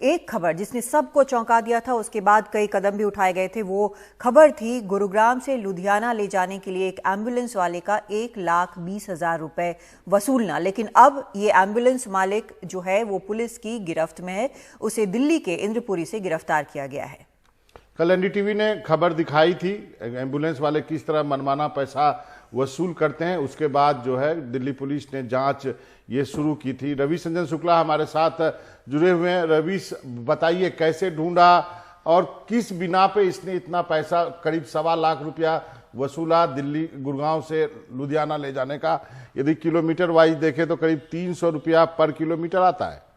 एक खबर जिसने सबको चौंका दिया था, उसके बाद कई कदम भी उठाए गए थे। वो खबर थी गुरुग्राम से लुधियाना ले जाने के लिए एक एम्बुलेंस वाले का 1,20,000 रुपए वसूलना। लेकिन अब ये एम्बुलेंस मालिक जो है वो पुलिस की गिरफ्त में है। उसे दिल्ली के इंद्रपुरी से गिरफ्तार किया गया है। कल एनडीटीवी ने खबर दिखाई थी एम्बुलेंस वाले किस तरह मनमाना पैसा वसूल करते हैं। उसके बाद जो है दिल्ली पुलिस ने जांच ये शुरू की थी। रवि संजन शुक्ला हमारे साथ जुड़े हुए हैं। रवि, बताइए कैसे ढूंढा और किस बिना पे इसने इतना पैसा, करीब 1.25 लाख रुपया वसूला दिल्ली गुड़गांव से लुधियाना ले जाने का। यदि किलोमीटर वाइज देखें तो करीब 300 रुपया पर किलोमीटर आता है।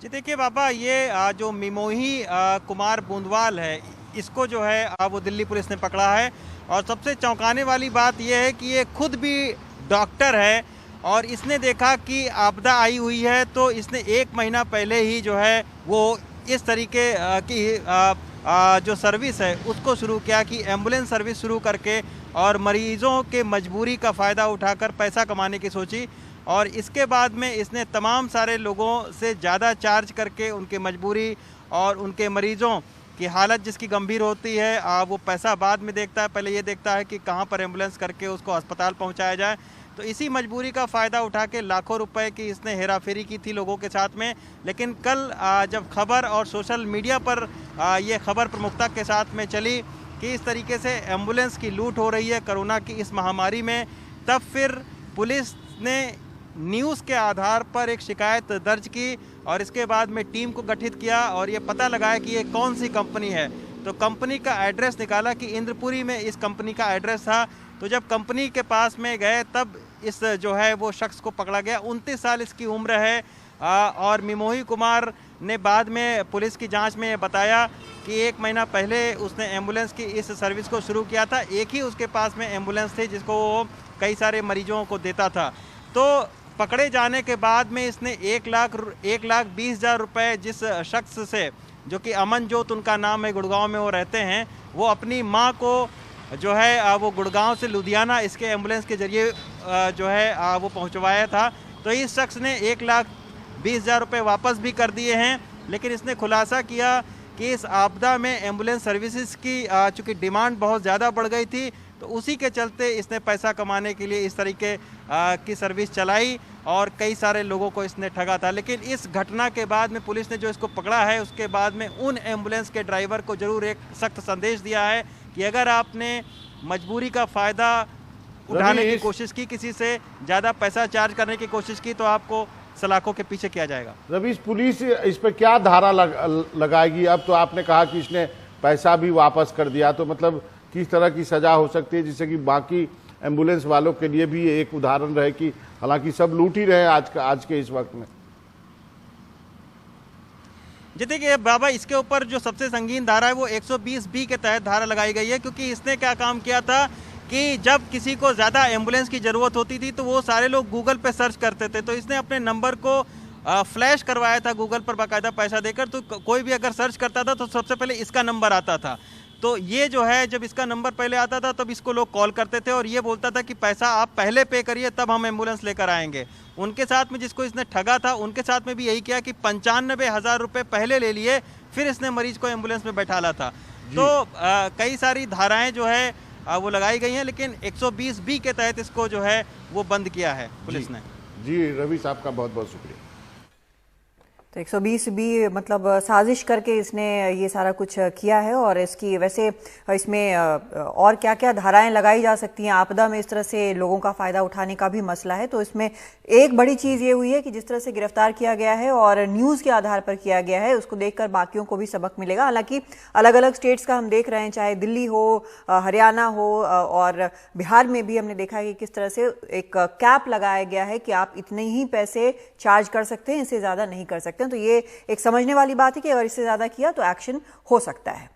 जी देखिए बाबा, ये जो मिमोही कुमार बूंदवाल है, इसको जो है वो दिल्ली पुलिस ने पकड़ा है। और सबसे चौंकाने वाली बात यह है कि ये खुद भी डॉक्टर है और इसने देखा कि आपदा आई हुई है, तो इसने 1 महीना पहले ही जो है वो इस तरीके की जो सर्विस है उसको शुरू किया कि एम्बुलेंस सर्विस शुरू करके और मरीजों के मजबूरी का फ़ायदा उठाकर पैसा कमाने की सोची। और इसके बाद में इसने तमाम सारे लोगों से ज़्यादा चार्ज करके उनके मजबूरी और उनके मरीजों की हालत जिसकी गंभीर होती है वो पैसा बाद में देखता है। पहले ये देखता है कि कहाँ पर एम्बुलेंस करके उसको अस्पताल पहुँचाया जाए। तो इसी मजबूरी का फ़ायदा उठा के लाखों रुपए की इसने हेराफेरी की थी लोगों के साथ में। लेकिन कल जब खबर और सोशल मीडिया पर ये खबर प्रमुखता के साथ में चली कि इस तरीके से एम्बुलेंस की लूट हो रही है कोरोना की इस महामारी में, तब फिर पुलिस ने न्यूज़ के आधार पर एक शिकायत दर्ज की और इसके बाद में टीम को गठित किया और ये पता लगाया कि ये कौन सी कंपनी है। तो कंपनी का एड्रेस निकाला कि इंद्रपुरी में इस कंपनी का एड्रेस था। तो जब कंपनी के पास में गए तब इस जो है वो शख्स को पकड़ा गया। 29 साल इसकी उम्र है। और मिमोही कुमार ने बाद में पुलिस की जांच में बताया कि 1 महीना पहले उसने एम्बुलेंस की इस सर्विस को शुरू किया था। एक ही उसके पास में एम्बुलेंस थी जिसको वो कई सारे मरीजों को देता था। तो पकड़े जाने के बाद में इसने 1,20,000 रुपये जिस शख्स से, जो कि अमनजोत उनका नाम है, गुड़गांव में वो रहते हैं, वो अपनी माँ को जो है वो गुड़गांव से लुधियाना इसके एम्बुलेंस के जरिए जो है वो पहुंचवाया था। तो इस शख्स ने 1,20,000 रुपये वापस भी कर दिए हैं। लेकिन इसने खुलासा किया कि इस आपदा में एम्बुलेंस सर्विसेज की चूँकि डिमांड बहुत ज़्यादा बढ़ गई थी, तो उसी के चलते इसने पैसा कमाने के लिए इस तरीके की सर्विस चलाई और कई सारे लोगों को इसने ठगा था। लेकिन इस घटना के बाद में पुलिस ने जो इसको पकड़ा है, उसके बाद में उन एम्बुलेंस के ड्राइवर को जरूर एक सख्त संदेश दिया है कि अगर आपने मजबूरी का फ़ायदा उठाने की कोशिश की, किसी से ज़्यादा पैसा चार्ज करने की कोशिश की, तो आपको सलाखों के पीछे किया जाएगा। रवि, पुलिस इस पर क्या धारा लगाएगी? अब तो आपने कहा कि इसने पैसा भी वापस कर दिया, तो मतलब किस तरह की सजा हो सकती है जिससे कि बाकी एम्बुलेंस वालों के लिए भी एक उदाहरण रहे कि हालांकि सब लूट ही रहे आज के इस वक्त में। जी देखिए बाबा, इसके ऊपर जो सबसे संगीन धारा है वो 120B के तहत धारा लगाई गई है। क्योंकि इसने क्या काम किया था कि जब किसी को ज़्यादा एम्बुलेंस की ज़रूरत होती थी तो वो सारे लोग गूगल पे सर्च करते थे। तो इसने अपने नंबर को फ्लैश करवाया था गूगल पर बाकायदा पैसा देकर। तो कोई भी अगर सर्च करता था तो सबसे पहले इसका नंबर आता था। तो ये जो है, जब इसका नंबर पहले आता था तब इसको लोग कॉल करते थे और ये बोलता था कि पैसा आप पहले पे करिए तब हम एम्बुलेंस लेकर आएंगे। उनके साथ में जिसको इसने ठगा था, उनके साथ में भी यही किया कि 95,000 रुपये पहले ले लिए, फिर इसने मरीज को एम्बुलेंस में बैठाला था। तो कई सारी धाराएं जो है वो लगाई गई हैं, लेकिन 120B के तहत इसको जो है वो बंद किया है पुलिस ने। जी रवि साहब का बहुत बहुत शुक्रिया। तो 120B मतलब साजिश करके इसने ये सारा कुछ किया है। और इसकी वैसे इसमें और क्या क्या धाराएं लगाई जा सकती हैं आपदा में इस तरह से लोगों का फ़ायदा उठाने का भी मसला है। तो इसमें एक बड़ी चीज़ ये हुई है कि जिस तरह से गिरफ्तार किया गया है और न्यूज़ के आधार पर किया गया है, उसको देखकर बाकियों को भी सबक मिलेगा। हालांकि अलग अलग स्टेट्स का हम देख रहे हैं, चाहे दिल्ली हो, हरियाणा हो और बिहार में भी हमने देखा है कि किस तरह से एक कैप लगाया गया है कि आप इतने ही पैसे चार्ज कर सकते हैं, इससे ज़्यादा नहीं कर सकते। तो ये एक समझने वाली बात है कि अगर इससे ज़्यादा किया तो एक्शन हो सकता है।